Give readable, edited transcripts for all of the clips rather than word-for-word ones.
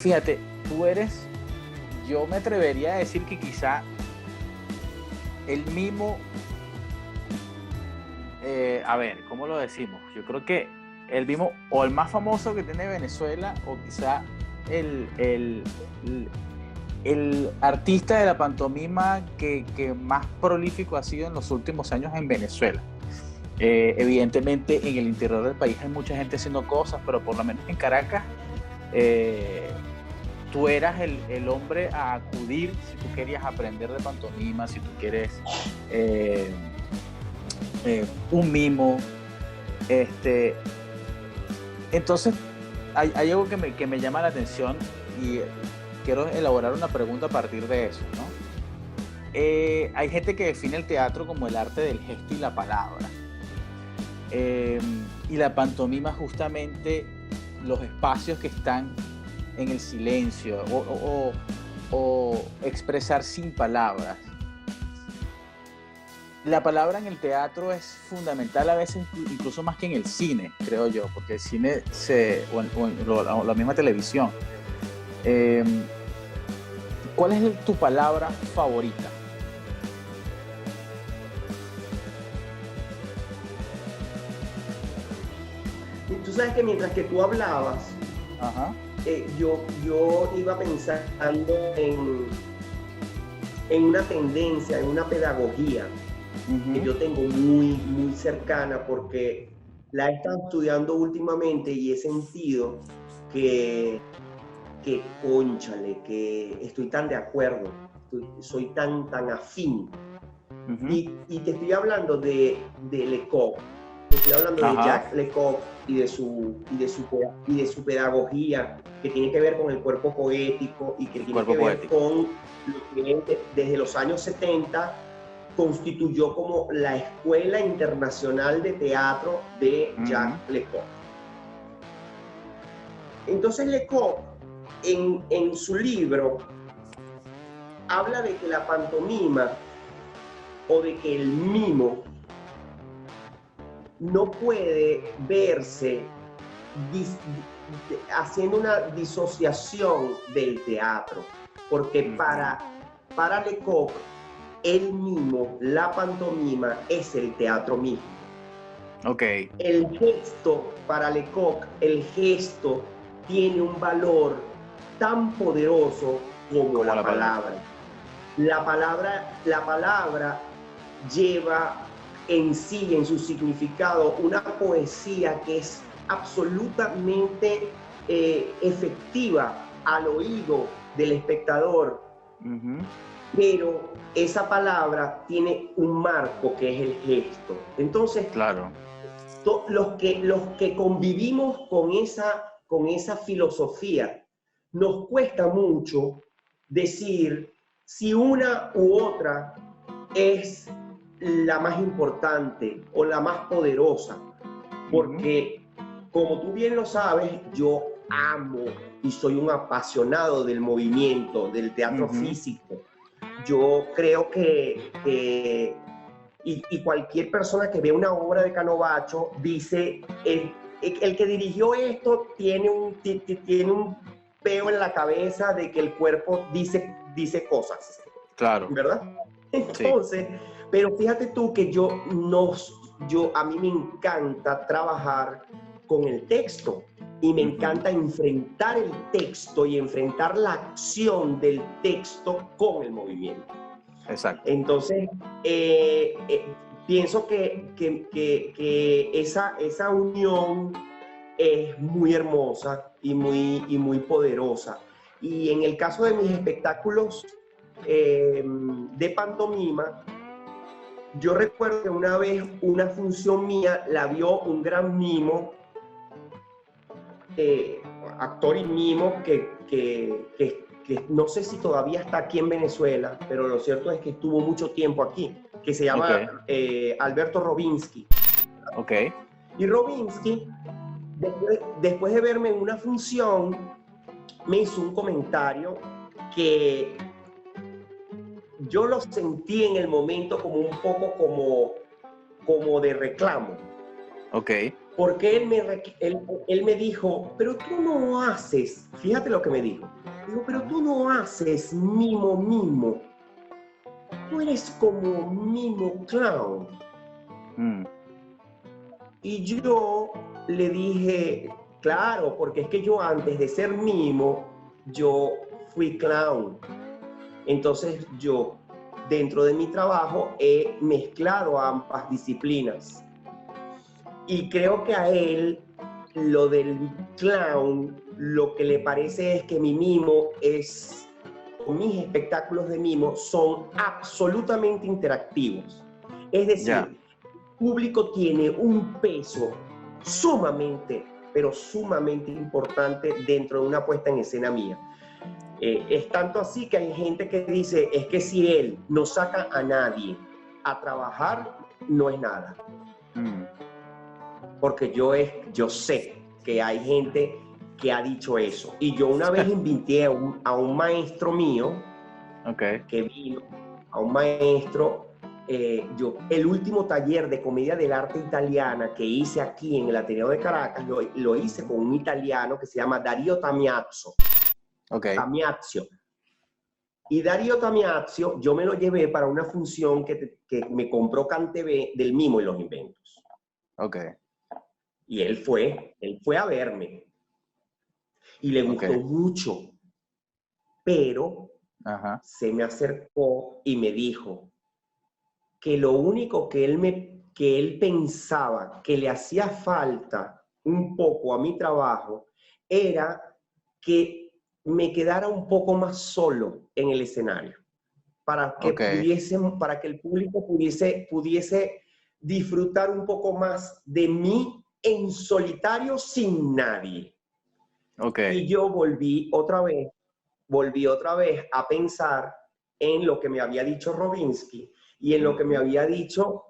Fíjate, tú eres, yo me atrevería a decir que quizá el mimo, a ver, ¿cómo lo decimos? Yo creo que el mimo o el más famoso que tiene Venezuela o quizá el, el, el, el artista de la pantomima que más prolífico ha sido en los últimos años en Venezuela. Evidentemente en el interior del país hay mucha gente haciendo cosas, pero por lo menos en Caracas eh, tú eras el hombre a acudir si tú querías aprender de pantomima, si tú quieres eh, un mimo. Este, entonces, hay algo que me llama la atención y quiero elaborar una pregunta a partir de eso, ¿no? Hay gente que define el teatro como el arte del gesto y la palabra. Eh, y la pantomima justamente los espacios que están en el silencio o expresar sin palabras. La palabra en el teatro es fundamental a veces, incluso más que en el cine, creo yo, porque el cine o la misma televisión. Eh, ¿Cuál es tu palabra favorita? Y tú sabes que mientras que tú hablabas, Ajá. yo iba pensando en una tendencia, en una pedagogía que yo tengo muy cercana porque la he estado estudiando últimamente y he sentido que, cónchale, que estoy tan de acuerdo, soy tan afín. Y te estoy hablando de Lecoq, te estoy hablando de Ajá. Jacques Lecoq y de su pedagogía que tiene que ver con el cuerpo poético y que tiene Cuerpo que ver poético. con lo que desde los años 70 constituyó como la Escuela Internacional de Teatro de Jacques Lecoq. Entonces Lecoq en su libro habla de que la pantomima o de que el mimo no puede verse haciendo una disociación del teatro, porque para Lecoq el mimo, la pantomima es el teatro mismo. Ok. El gesto, para Lecoq, el gesto tiene un valor tan poderoso como la palabra. La palabra lleva en sí, en su significado, una poesía que es absolutamente efectiva al oído del espectador, pero esa palabra tiene un marco que es el gesto. Entonces, claro, los que convivimos con esa filosofía, nos cuesta mucho decir si una u otra es la más importante o la más poderosa, porque como tú bien lo sabes, yo amo y soy un apasionado del movimiento, del teatro físico. Yo creo que y cualquier persona que ve una obra de Canovacho dice, el que dirigió esto tiene un peo en la cabeza de que el cuerpo dice cosas. claro. ¿Verdad? Entonces, sí. Pero fíjate tú que a mí me encanta trabajar con el texto y me encanta enfrentar el texto y enfrentar la acción del texto con el movimiento. Exacto. Entonces, pienso que esa unión es muy hermosa y muy poderosa. Y en el caso de mis espectáculos de pantomima, yo recuerdo que una vez una función mía la vio un gran mimo, actor y mimo que no sé si todavía está aquí en Venezuela, pero lo cierto es que estuvo mucho tiempo aquí, que se llama Alberto Robinsky. Okay. Y Robinsky, después de verme en una función, me hizo un comentario que yo lo sentí en el momento como un poco como de reclamo. Okay. Porque él me dijo, pero tú no haces, fíjate lo que me dijo. Digo, pero tú no haces mimo. Tú eres como mimo clown. Y yo le dije, claro, porque es que yo antes de ser mimo, yo fui clown. Entonces yo, dentro de mi trabajo, he mezclado ambas disciplinas. Y creo que a él, lo del clown, lo que le parece es que mi mimo es, mis espectáculos de mimo son absolutamente interactivos. Es decir, el público tiene un peso sumamente, pero sumamente importante dentro de una puesta en escena mía. Es tanto así que hay gente que dice, es que si él no saca a nadie a trabajar, no es nada. Porque yo sé que hay gente que ha dicho eso. Y yo una vez invité a un maestro mío, que vino, a un maestro, el último taller de comedia del arte italiana que hice aquí en el Ateneo de Caracas, lo hice con un italiano que se llama Dario Tamiazzo. Tamiazzo. Y Dario Tamiazzo, yo me lo llevé para una función que me compró CanTV del Mimo y los Inventos. Y él fue a verme. Y le gustó mucho. Pero se me acercó y me dijo que lo único que él pensaba que le hacía falta un poco a mi trabajo era que me quedara un poco más solo en el escenario. Para que para que el público pudiese disfrutar un poco más de mí en solitario sin nadie. Y yo volví otra vez a pensar en lo que me había dicho Robinsky y en lo que me había dicho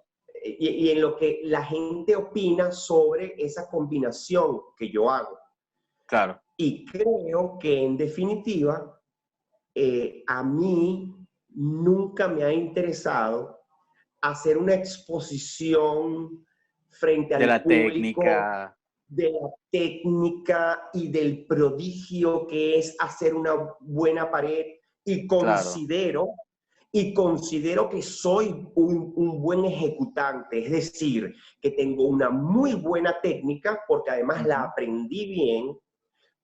y en lo que la gente opina sobre esa combinación que yo hago. Claro. Y creo que en definitiva a mí nunca me ha interesado hacer una exposición frente al público de la técnica y del prodigio que es hacer una buena pared, y considero que soy un buen ejecutante, es decir, que tengo una muy buena técnica porque además la aprendí bien,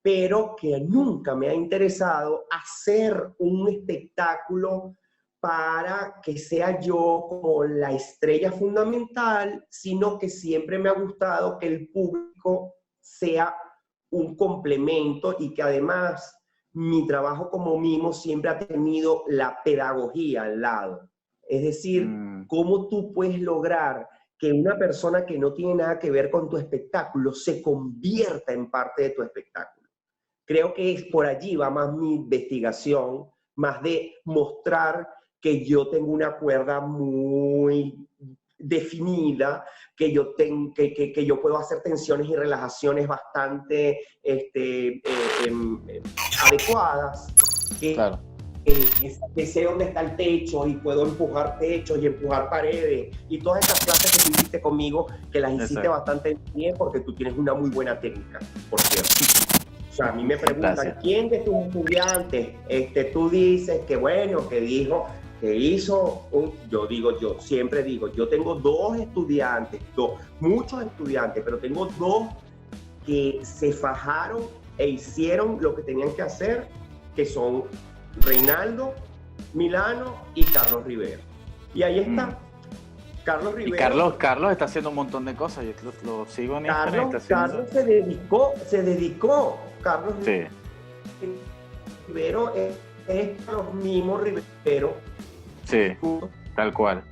pero que nunca me ha interesado hacer un espectáculo para que sea yo como la estrella fundamental, sino que siempre me ha gustado que el público sea un complemento y que además mi trabajo como mimo siempre ha tenido la pedagogía al lado. Es decir, cómo tú puedes lograr que una persona que no tiene nada que ver con tu espectáculo se convierta en parte de tu espectáculo. Creo que por allí va más mi investigación, más de mostrar que yo tengo una cuerda muy definida, que yo puedo hacer tensiones y relajaciones bastante adecuadas, que sé dónde está el techo y puedo empujar techos y empujar paredes y todas esas clases que tú hiciste conmigo, que las hiciste bastante bien porque tú tienes una muy buena técnica, por cierto. O sea, a mí me preguntan, ¿quién de tus estudiantes tú dices que bueno, que dijo, que hizo? Yo siempre digo, yo tengo muchos estudiantes, pero tengo dos que se fajaron e hicieron lo que tenían que hacer, que son Reinaldo Milano y Carlos Rivera. Y ahí está. Carlos Rivera. Y Carlos está haciendo un montón de cosas. Yo lo sigo en Carlos se dedicó. Carlos Rivero es Carlos mismo Rivero. Sí, tal cual.